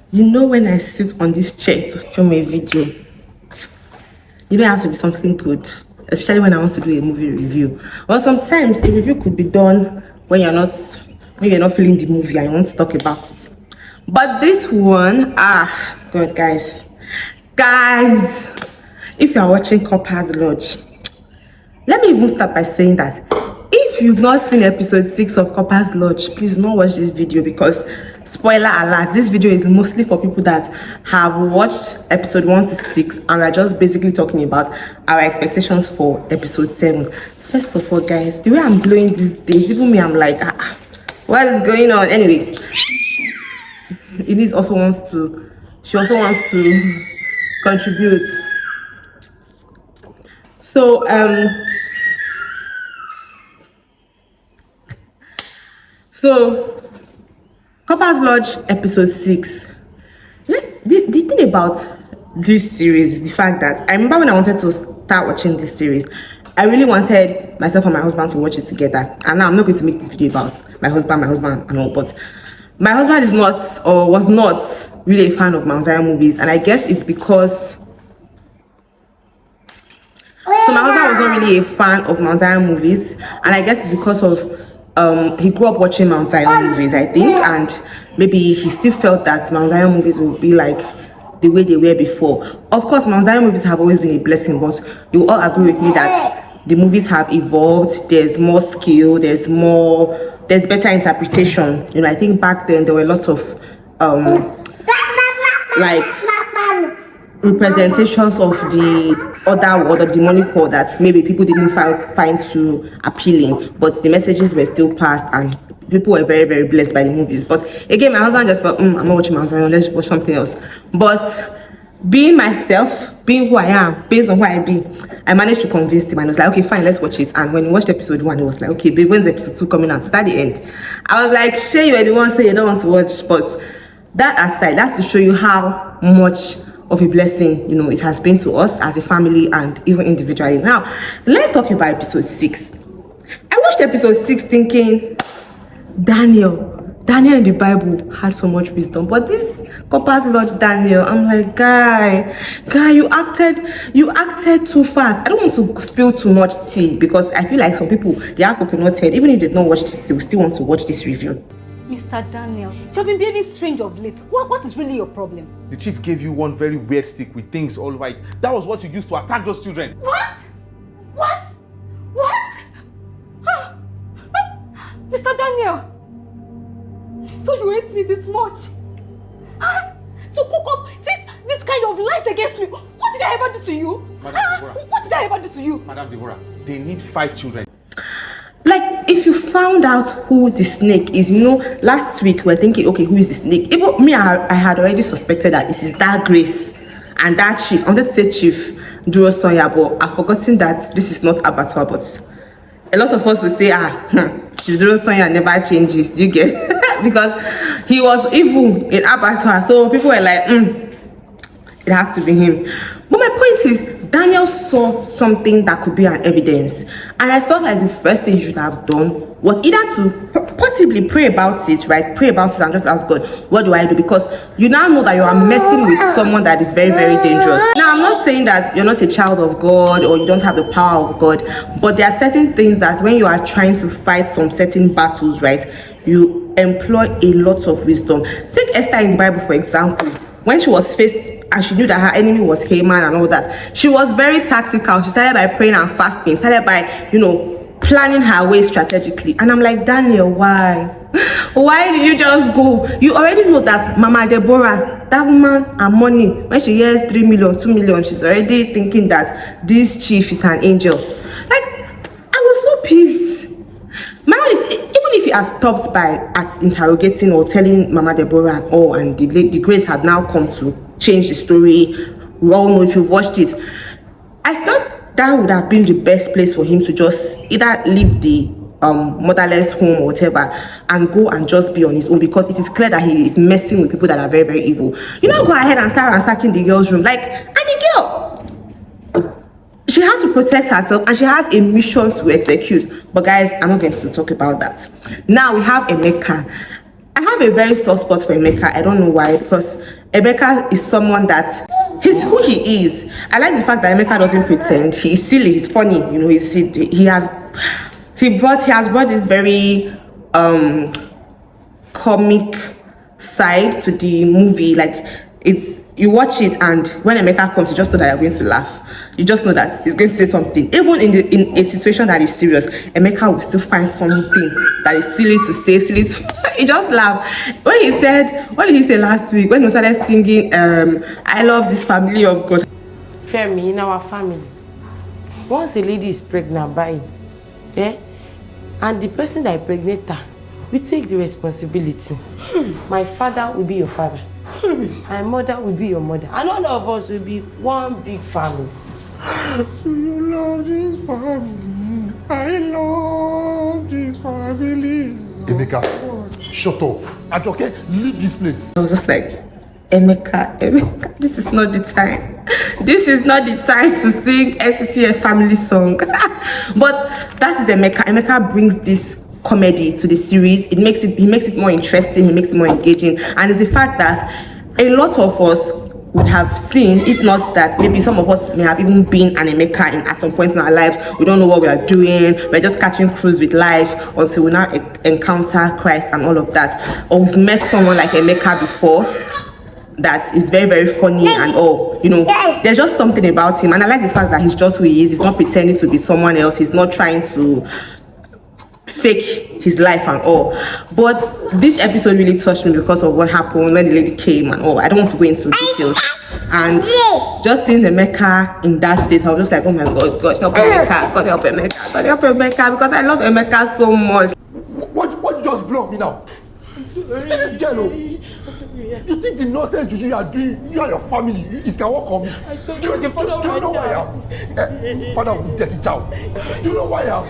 You know, when I sit on this chair to film a video, you know it has to be something good, especially when I want to do a movie review. Or sometimes a review could be done when you're not feeling the movie and you want to talk about it. But this one, God, guys, if you are watching Corper'S Lodge, let me even start by saying that if you've not seen episode 6 of Corper'S Lodge, please do not watch this video, because spoiler alert, this video is mostly for people that have watched episode 1 to 6 and we're just basically talking about our expectations for episode 7. First of all, guys, the way I'm glowing these days, even me, I'm like, what is going on? Anyway, she also wants to contribute. So Corper'S Lodge episode 6. The thing about this series is the fact that I remember when I wanted to start watching this series, I really wanted myself and my husband to watch it together. And now I'm not going to make this video about my husband and all, but my husband is not, or was not, really a fan of Mount Zion movies, and I guess it's because, so my husband was not really a fan of Mount Zion movies, and I guess it's because of he grew up watching Mount Zion movies, I think, and maybe he still felt that Mount Zion movies would be like the way they were before. Of course, Mount Zion movies have always been a blessing, but you all agree with me that the movies have evolved. There's more skill, there's better interpretation. You know, I think back then there were lots of like representations of the other world, the demonic world, that maybe people didn't find too appealing, but the messages were still passed and people were very, very blessed by the movies. But again, my husband just felt, I'm not watching Mount Zion, let's watch something else. But being myself, being who I am, based on who I be, I managed to convince him, and I was like, okay, fine, let's watch it. And when he watched episode 1, he was like, okay, babe, when's episode 2 coming out? Is that the end? I was like, sure, you were the one saying you don't want to watch. But that aside, that's to show you how much of a blessing, you know, it has been to us as a family and even individually. Now, let's talk about episode 6. I watched episode 6 thinking, Daniel in the Bible had so much wisdom, but this Corper'S Lodge Daniel, I'm like, guy, you acted too fast. I don't want to spill too much tea, because I feel like some people, they have coconut head. Even if they don't watch it, they will still want to watch this review. Mr. Daniel, you have been behaving strange of late. What is really your problem? The chief gave you one very weird stick with things all right. That was what you used to attack those children. What? Mr. Daniel, so you hate me this much? So cook up this kind of lies against me. What did I ever do to you? Madam Deborah. What did I ever do to you? Madam Deborah, they need 5 children. Like, if you found out who the snake is, you know, last week we were thinking, okay, who is the snake? Even me, I had already suspected that it is that Grace and that chief. I wanted to say Chief Duro Sonya, but I've forgotten that this is not abattoir. But a lot of us will say, Chief Duro Sonya never changes. You get because he was evil in abattoir, so people were like, it has to be him. But my point is, Daniel saw something that could be an evidence, and I felt like the first thing you should have done was either to possibly pray about it, right? Pray about it and just ask God, what do I do? Because you now know that you are messing with someone that is very, very dangerous. Now, I'm not saying that you're not a child of God or you don't have the power of God, but there are certain things that when you are trying to fight some certain battles, right, you employ a lot of wisdom. Take Esther in the Bible, for example. When she was faced and she knew that her enemy was Haman and all that, she was very tactical. She started by praying and fasting, started by, you know, planning her way strategically. And I'm like, Daniel, why did you just go? You already know that Mama Deborah, that woman, her money, when she hears 3 million, 2 million, she's already thinking that this chief is an angel. Like, I was so pissed. My own is, even if he has stopped by at interrogating or telling Mama Deborah and all, and the Grace had now come to change the story, we all know if you watched it, I felt that would have been the best place for him to just either leave the motherless home or whatever and go and just be on his own, because it is clear that he is messing with people that are very, very evil. You know, go ahead and start ransacking the girl's room. Like, and the girl, she has to protect herself and she has a mission to execute. But guys, I'm not going to talk about that. Now we have Emeka. I have a very soft spot for Emeka. I don't know why, because Emeka is someone that he's who he is. I like the fact that Emeka doesn't pretend. He's silly, he's funny, you know, he has brought this very comic side to the movie. Like, it's, you watch it and when Emeka comes, you just know that you're going to laugh. You just know that he's going to say something. Even in a situation that is serious, Emeka will still find something that is silly to say, silly to he just laughed. When he said, what did he say last week? When he started singing, I love this family of God. Femi, in our family, once a lady is pregnant by and the person that impregnated her, we take the responsibility. My father will be your father. My mother will be your mother. And all of us will be one big family. Do you love this family? I love this family. Emeka, shut up. Ajoke, leave this place. I was just like, Emeka, this is not the time. This is not the time to sing SCCF family song. But that is Emeka. Emeka brings this comedy to the series. He makes it more interesting, he makes it more engaging. And it's the fact that a lot of us would have seen, if not that, maybe some of us may have even been an Emeka at some point in our lives. We don't know what we are doing, we're just catching cruise with life until we now encounter Christ and all of that. Or we've met someone like Emeka before that is very, very funny and all, you know, there's just something about him. And I like the fact that he's just who he is. He's not pretending to be someone else. He's not trying to fake his life and all. But this episode really touched me because of what happened when the lady came and all. I don't want to go into details. And just seeing Emeka in that state, I was just like, oh my God, God help Emeka, God help Emeka, God help Emeka, because I love Emeka so much. What you just blow me now? See this girl, oh. You think the nonsense juju you are doing, you and your family, it can work on me? Do you know why I am? Father of the dirty child. Do you know why I am?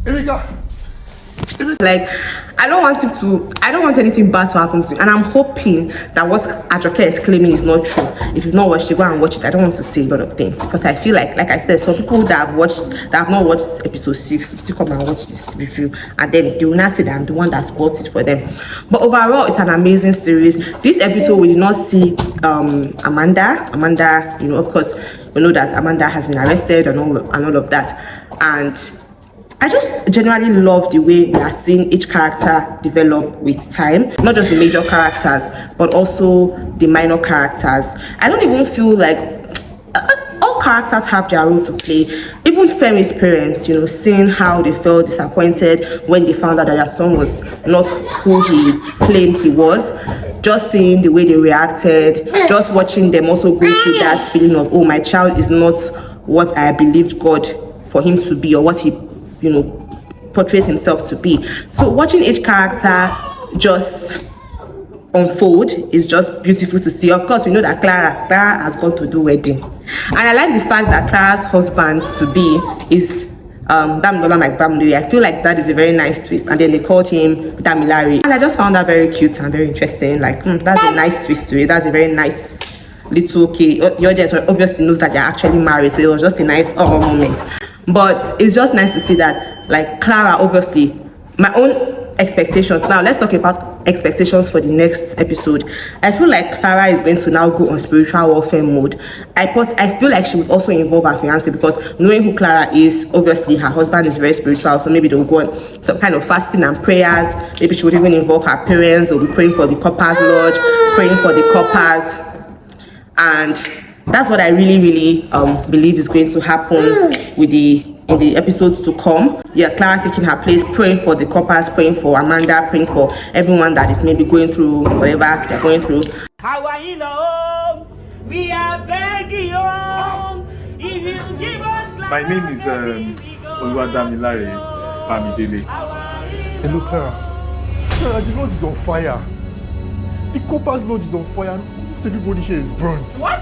Emeka. Like, I don't want anything bad to happen to you, and I'm hoping that what Ajoke is claiming is not true. If you've not watched it, go and watch it. I don't want to say a lot of things because I feel like I said, some people that have not watched episode 6 still come and watch this review, and then they will not say that I'm the one that spoiled it for them. But overall, it's an amazing series. This episode we did not see Amanda, you know, of course we know that Amanda has been arrested and all of that, and I just generally love the way we are seeing each character develop with time. Not just the major characters, but also the minor characters. I don't even feel like all characters have their role to play. Even Femi's parents, you know, seeing how they felt disappointed when they found out that their son was not who he claimed he was. Just seeing the way they reacted, just watching them also go through that feeling of, oh, my child is not what I believed God for him to be, or what he, you know, portrays himself to be. So watching each character just unfold is just beautiful to see. Of course, we know that Clara has gone to do wedding, and I like the fact that Clara's husband to be is Damilola like Bamiloye. I feel like that is a very nice twist, and then they called him Damilola, and I just found that very cute and very interesting. Like, that's a nice twist to it. That's a very nice little, okay, the audience obviously knows that they're actually married, so it was just a nice moment. But it's just nice to see that, like, Clara, obviously, my own expectations. Now let's talk about expectations for the next episode. I feel like Clara is going to now go on spiritual warfare mode. I feel like she would also involve her fiance, because knowing who Clara is, obviously her husband is very spiritual, so maybe they'll go on some kind of fasting and prayers. Maybe she would even involve her parents. They'll be praying for the Corper'S Lodge, praying for the Corper'S, and that's what I really believe is going to happen with in the episodes to come. Yeah, Clara taking her place, praying for the Corper'S, praying for Amanda, praying for everyone that is maybe going through whatever they're going through. How are you know? We are begging you. If you give us life, My name is Damilola Bamidele. Hello, Clara. Clara, the Lord is on fire. The Corper'S Lodge is on fire, and almost everybody here is burnt. What?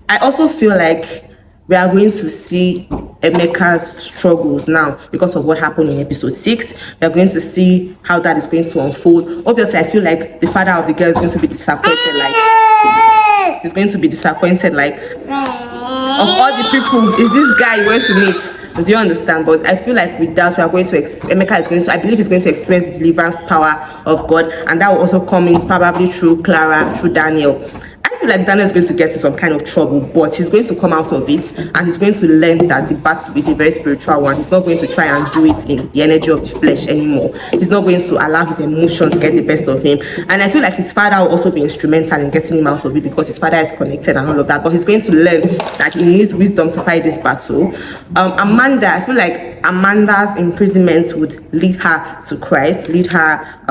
I also feel like we are going to see Emeka's struggles now because of what happened in episode 6. We're going to see how that is going to unfold. Obviously, I feel like the father of the girl is going to be disappointed. Like, he's going to be disappointed. Like, of all the people, is this guy you want to meet? Do you understand? But I feel like with that, we are going to Emeka is going to, I believe he's going to experience the deliverance power of God, and that will also come in probably through Clara, through Daniel. I feel like Daniel is going to get into some kind of trouble, but he's going to come out of it, and he's going to learn that the battle is a very spiritual one. He's not going to try and do it in the energy of the flesh anymore. He's not going to allow his emotions to get the best of him. And I feel like his father will also be instrumental in getting him out of it, because his father is connected and all of that. But he's going to learn that he needs wisdom to fight this battle. Amanda, I feel like Amanda's imprisonment would lead her to Christ, lead her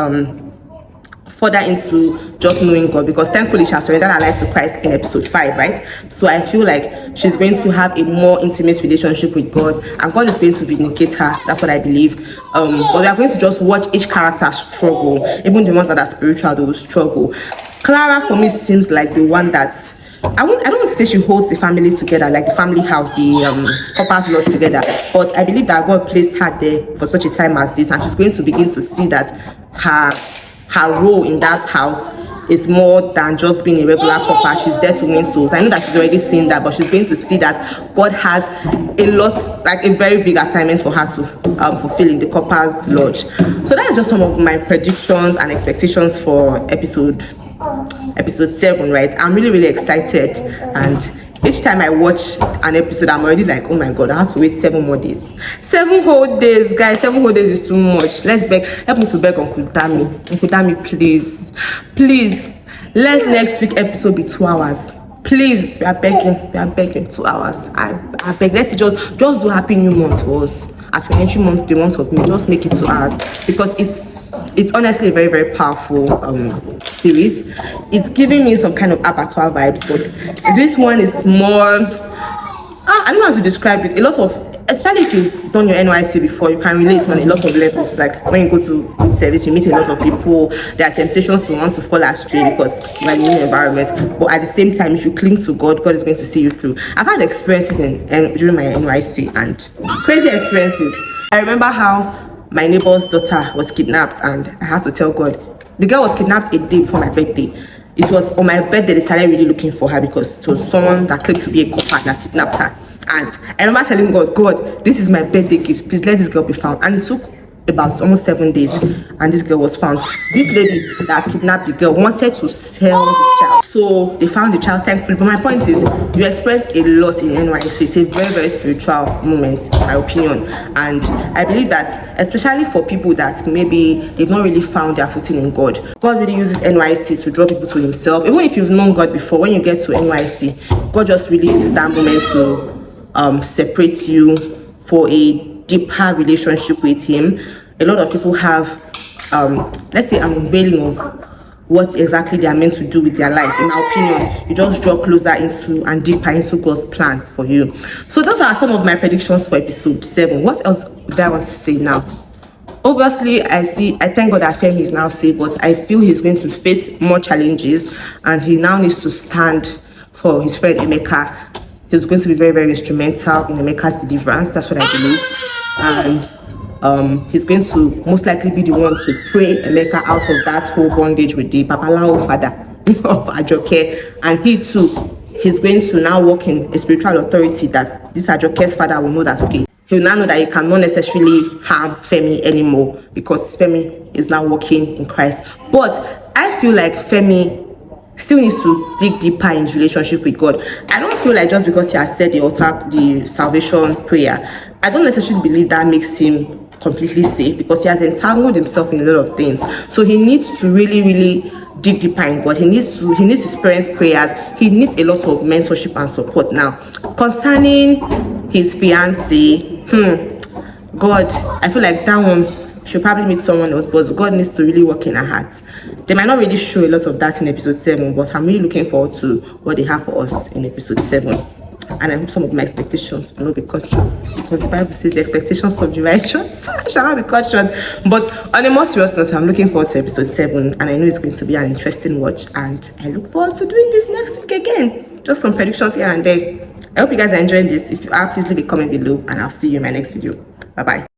further into just knowing God, because thankfully she has surrendered her life to Christ in episode 5, right? So I feel like she's going to have a more intimate relationship with God, and God is going to vindicate her. That's what I believe. But we are going to just watch each character struggle. Even the ones that are spiritual, they will struggle. Clara, for me, seems like the one that's, I don't want to say she holds the family together, like the family house, the Corper'S lodge together, but I believe that God placed her there for such a time as this, and she's going to begin to see that her role in that house is more than just being a regular Corper. She's there to win souls. I know that she's already seen that, but she's going to see that God has a lot, like a very big assignment for her to fulfill in the Corper'S lodge. So that's just some of my predictions and expectations for episode 7, right? I'm really excited, and each time I watch an episode, I'm already like, oh my God, I have to wait 7 more days. 7 whole days, guys. 7 whole days is too much. Let's beg, help me to beg Uncle Dami. Uncle Dami, please, let next week episode be 2 hours. Please, we are begging 2 hours. I beg, let's just do Happy New Month for us. As we enter the month of May, just make it 2 hours, because it's honestly a very powerful series. It's giving me some kind of abattoir vibes, but this one is more, I don't know how to describe it. A lot of, especially if you've done your NYC before, you can relate on a lot of levels. Like when you go to service, you meet a lot of people. There are temptations to want to fall astray because you are in a new environment. But at the same time, if you cling to God, God is going to see you through. I've had experiences during my NYC, and crazy experiences. I remember how my neighbor's daughter was kidnapped, and I had to tell God. The girl was kidnapped a day before my birthday. It was on my birthday they started really looking for her, because it was someone that claimed to be a Corper that kidnapped her. And I remember telling God, this is my birthday gift, please let this girl be found. And it took about almost 7 days, and this girl was found. This lady that kidnapped the girl wanted to sell this child, so they found the child, thankfully. But my point is, you experience a lot in NYC. It's a very spiritual moment, in my opinion. And I believe that, especially for people that maybe they've not really found their footing in God, God really uses NYC to draw people to himself. Even if you've known God before, when you get to NYC, God just really uses that moment to separate you for a deeper relationship with him. A lot of people have let's say an unveiling of what exactly they are meant to do with their life. In my opinion, you just draw closer into and deeper into God's plan for you. So those are some of my predictions for episode 7. What else do I want to say now? Obviously, I thank God that Femi is now safe, but I feel he's going to face more challenges, and he now needs to stand for his friend Emeka. He's going to be very instrumental in Emeka's deliverance. That's what I believe. And he's going to most likely be the one to pray Emeka out of that whole bondage with the Babalawo father of Ajoke. And he too, he's going to now walk in a spiritual authority that this Ajoke's father will know that, okay, he'll now know that he cannot necessarily harm Femi anymore, because Femi is now walking in Christ. But I feel like Femi still needs to dig deeper in his relationship with God. I don't feel like just because he has said the salvation prayer, I don't necessarily believe that makes him completely safe, because he has entangled himself in a lot of things. So he needs to really dig deeper in God. He needs to experience prayers. He needs a lot of mentorship and support. Now, concerning his fiancée, God, I feel like that one she'll probably meet someone else, but God needs to really work in her heart. They might not really show a lot of that in episode 7, but I'm really looking forward to what they have for us in episode 7. And I hope some of my expectations will not be cut short, because the Bible says the expectations of the righteous shall not be cut short. But on a more serious note, I'm looking forward to episode 7, and I know it's going to be an interesting watch, and I look forward to doing this next week again. just some predictions here and there. I hope you guys are enjoying this. If you are, please leave a comment below and I'll see you in my next video. Bye bye.